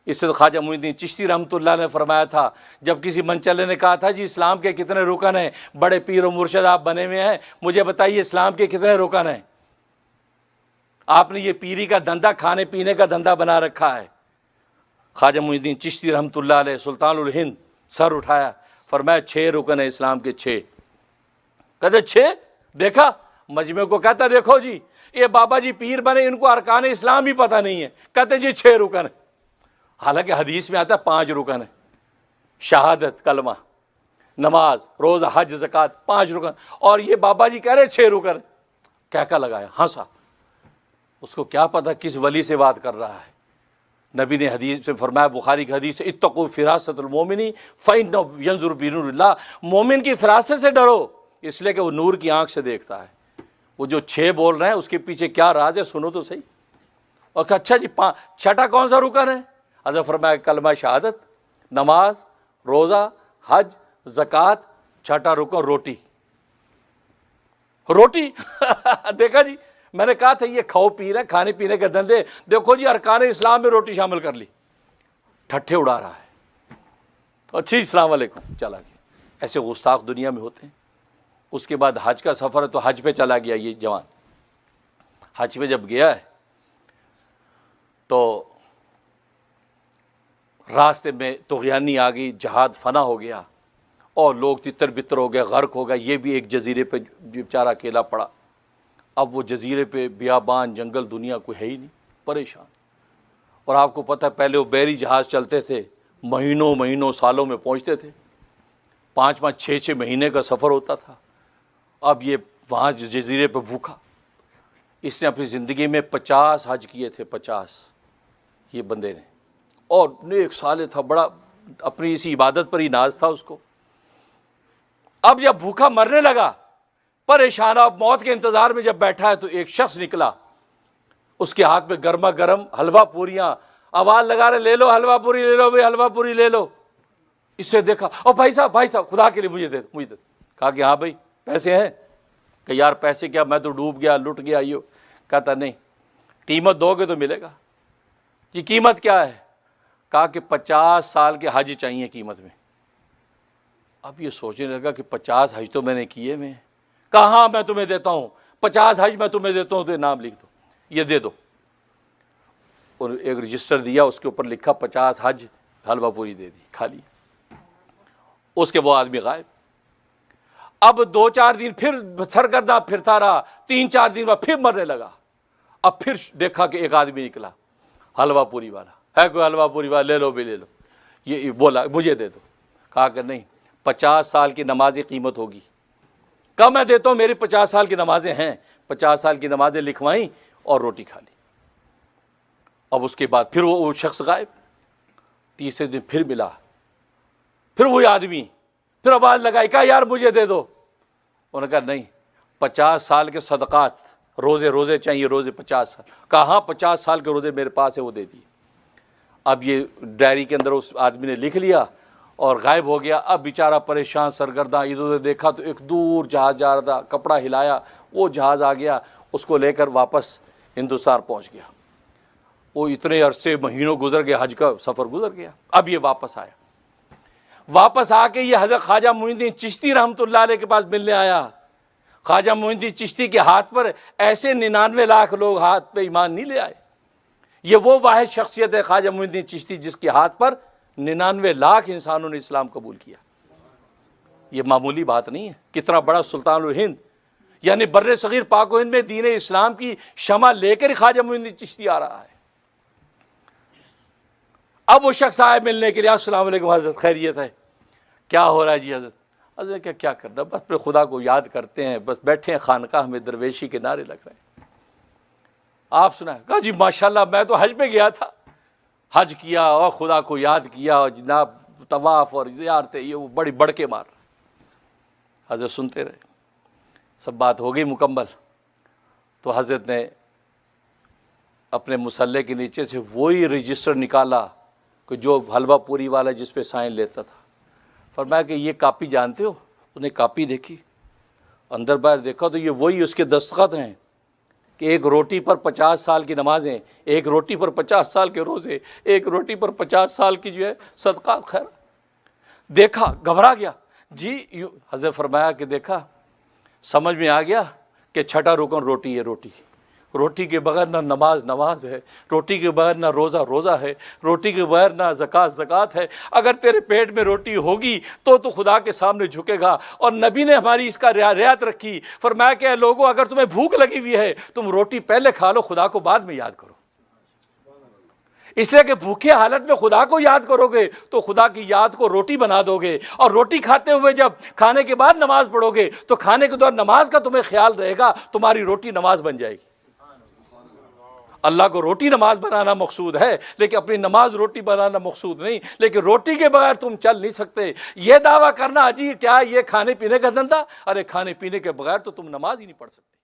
اس سے تو خواجہ معین الدین چشتی رحمۃ اللہ نے فرمایا تھا، جب کسی منچلے نے کہا تھا جی اسلام کے کتنے رکن ہیں، بڑے پیر و مرشد آپ بنے ہوئے ہیں، مجھے بتائیے اسلام کے کتنے رکن ہیں؟ آپ نے یہ پیری کا دھندا، کھانے پینے کا دھندا بنا رکھا ہے۔ خواجہ معین الدین چشتی رحمۃ اللہ علیہ سلطان الہند سر اٹھایا، فرمایا 6 رکن ہیں اسلام کے، 6۔ کہتے 6؟ دیکھا مجمع کو، کہتا دیکھو جی یہ بابا جی پیر بنے، ان کو ارکان اسلام ہی پتہ نہیں ہے، کہتے جی 6 رکن ہیں۔ حالانکہ حدیث میں آتا ہے 5 رکن ہیں، شہادت، کلمہ، نماز، روزہ، حج، زکوٰۃ، 5 رکن، اور یہ بابا جی کہہ رہے 6 رکن ہیں۔ کہکا لگایا، ہنسا، اس کو کیا پتا کس ولی سے بات کر رہا ہے۔ نبی نے حدیث سے فرمایا، بخاری کی حدیث ہے، اتقوا فراست المومن فإنه ينظر بنور اللہ، مومن کی فراست سے ڈرو، اس لیے کہ وہ نور کی آنکھ سے دیکھتا ہے۔ وہ جو 6 بول رہے ہیں اس کے پیچھے کیا راز ہے، سنو تو صحیح۔ اور کہ اچھا جی 6ٹا کون سا رکن ہے؟ حضرت فرمایا کلمہ شہادت، نماز، روزہ، حج، زکوٰۃ، 6ٹا رکن روٹی۔ روٹی دیکھا جی، میں نے کہا تھا یہ کھاؤ پی رہا ہے، کھانے پینے کے دھندے، دیکھو جی ارکان اسلام میں روٹی شامل کر لی، ٹھٹھے اڑا رہا ہے۔ اچھی السلام علیکم، چلا گیا۔ ایسے گستاخ دنیا میں ہوتے ہیں۔ اس کے بعد حج کا سفر ہے تو حج پہ چلا گیا یہ جوان۔ حج پہ جب گیا ہے تو راستے میں طغیانی آ گئی، جہاد فنا ہو گیا اور لوگ تتر بتر ہو گئے، غرق ہو گئے۔ یہ بھی ایک جزیرے پہ بیچارہ اکیلا پڑا۔ اب وہ جزیرے پہ بیابان، جنگل، دنیا کوئی ہے ہی نہیں، پریشان۔ اور آپ کو پتہ ہے پہلے وہ بحری جہاز چلتے تھے، مہینوں مہینوں سالوں میں پہنچتے تھے، 5 6 مہینے کا سفر ہوتا تھا۔ اب یہ وہاں جزیرے پہ بھوکا۔ اس نے اپنی زندگی میں 50 حج کیے تھے، 50 یہ بندے نے، اور نیک صالح تھا، بڑا اپنی اسی عبادت پر ہی ناز تھا اس کو۔ اب جب بھوکا مرنے لگا، پریشان، اب موت کے انتظار میں جب بیٹھا ہے تو ایک شخص نکلا، اس کے ہاتھ میں گرما گرم حلوہ پوریاں، آواز لگا رہے لے لو حلوہ پوری، لے لو بھائی حلوہ پوری لے لو۔ اس سے دیکھا، اور بھائی صاحب خدا کے لیے مجھے دے دو۔ کہا کہ ہاں بھائی پیسے ہیں؟ کہ یار پیسے کیا، میں تو ڈوب گیا، لٹ گیا یہ۔ کہتا نہیں، قیمت دو گے تو ملے گا۔ یہ قیمت کیا ہے؟ کہا کہ 50 سال کے حج چاہیے قیمت میں۔ اب یہ سوچنے لگا کہ 50 حج تو میں نے کیے ہوئے ہیں۔ کہا ہاں میں تمہیں دیتا ہوں 50 حج، میں تمہیں دیتا ہوں، تو نام لکھ دو، یہ دے دو۔ اور ایک رجسٹر دیا، اس کے اوپر لکھا 50 حج، حلوہ پوری دے دی، کھا لی۔ اس کے بعد آدمی غائب۔ اب 2 4 دن پھر سرگرداں پھرتا رہا، 3 4 دن بعد پھر مرنے لگا۔ اب پھر دیکھا کہ ایک آدمی نکلا، حلوہ پوری والا ہے، کوئی حلوہ پوری والا؟ لے لو بھی لے لو۔ یہ بولا مجھے دے دو۔ کہا کہ نہیں، 50 سال کی نمازی قیمت ہوگی۔ کہا میں دیتا ہوں، میری 50 سال کی نمازیں ہیں، 50 سال کی نمازیں لکھوائیں اور روٹی کھا لی۔ اب اس کے بعد پھر وہ شخص غائب۔ تیسرے دن پھر ملا، پھر وہی آدمی، پھر آواز لگائی، کہا یار مجھے دے دو۔ انہوں نے کہا نہیں، 50 سال کے صدقات، روزے چاہیے، روزے 50 سال۔ کہا ہاں 50 سال کے روزے میرے پاس ہے، وہ دے دیے۔ اب یہ ڈائری کے اندر اس آدمی نے لکھ لیا اور غائب ہو گیا۔ اب بیچارہ پریشان، سرگرداں، ادھر ادھر دیکھا تو ایک دور جہاز جا رہا تھا، کپڑا ہلایا، وہ جہاز آ گیا، اس کو لے کر واپس ہندوستان پہنچ گیا۔ وہ اتنے عرصے مہینوں گزر گئے، حج کا سفر گزر گیا۔ اب یہ واپس آیا، واپس آ کے یہ حضرت خواجہ معین الدین چشتی رحمۃ اللہ علیہ کے پاس ملنے آیا۔ خواجہ معین الدین چشتی کے ہاتھ پر ایسے 99 لاکھ لوگ ہاتھ پہ ایمان نہیں لے آئے۔ یہ وہ واحد شخصیت ہے خواجہ معین الدین چشتی جس کے ہاتھ پر 99 لاکھ انسانوں نے اسلام قبول کیا۔ یہ معمولی بات نہیں ہے۔ کتنا بڑا سلطان الہند، یعنی بر صغیر پاک و ہند میں دین اسلام کی شمع لے کر خواجہ معین الدین چشتی آ رہا ہے۔ اب وہ شخص آئے ملنے کے لیے، السلام علیکم حضرت، خیریت ہے؟ کیا ہو رہا ہے جی حضرت؟ حضرت کیا کرنا، بس اپنے خدا کو یاد کرتے ہیں، بس بیٹھے ہیں خانقاہ میں، درویشی کے نعرے لگ رہے ہیں۔ آپ سنا؟ کہا جی ماشاءاللہ میں تو حج پہ گیا تھا، حج کیا اور خدا کو یاد کیا، اور جناب طواف اور زیارتیں، یہ وہ بڑی بڑھ کے مار۔ حضرت سنتے رہے، سب بات ہو گئی مکمل۔ تو حضرت نے اپنے مسلح کے نیچے سے وہی رجسٹر نکالا کہ جو حلوہ پوری والا جس پہ سائن لیتا تھا۔ فرمایا کہ یہ کاپی جانتے ہو؟ انہیں کاپی دیکھی، اندر باہر دیکھا تو یہ وہی اس کے دستخط ہیں کہ ایک روٹی پر 50 سال کی نمازیں، ایک روٹی پر 50 سال کے روزے، ایک روٹی پر 50 سال کی جو ہے صدقات خیر. دیکھا گھبرا گیا جی. حضرت فرمایا کہ دیکھا سمجھ میں آ گیا کہ چھٹا رکن روٹی ہے. روٹی کے بغیر نہ نماز ہے، روٹی کے بغیر نہ روزہ ہے، روٹی کے بغیر نہ زکوٰۃ ہے. اگر تیرے پیٹ میں روٹی ہوگی تو خدا کے سامنے جھکے گا. اور نبی نے ہماری اس کا رعایت رکھی. فرمایا کہ اے لوگوں اگر تمہیں بھوک لگی ہوئی ہے تم روٹی پہلے کھا لو، خدا کو بعد میں یاد کرو. اس لیے کہ بھوکے حالت میں خدا کو یاد کرو گے تو خدا کی یاد کو روٹی بنا دو گے. اور روٹی کھاتے ہوئے جب کھانے کے بعد نماز پڑھو گے تو کھانے کے دوران نماز کا تمہیں خیال رہے گا، تمہاری روٹی نماز بن جائے گی. اللہ کو روٹی نماز بنانا مقصود ہے، لیکن اپنی نماز روٹی بنانا مقصود نہیں. لیکن روٹی کے بغیر تم چل نہیں سکتے. یہ دعویٰ کرنا اجی کیا یہ کھانے پینے کا دھندا؟ ارے کھانے پینے کے بغیر تو تم نماز ہی نہیں پڑھ سکتے.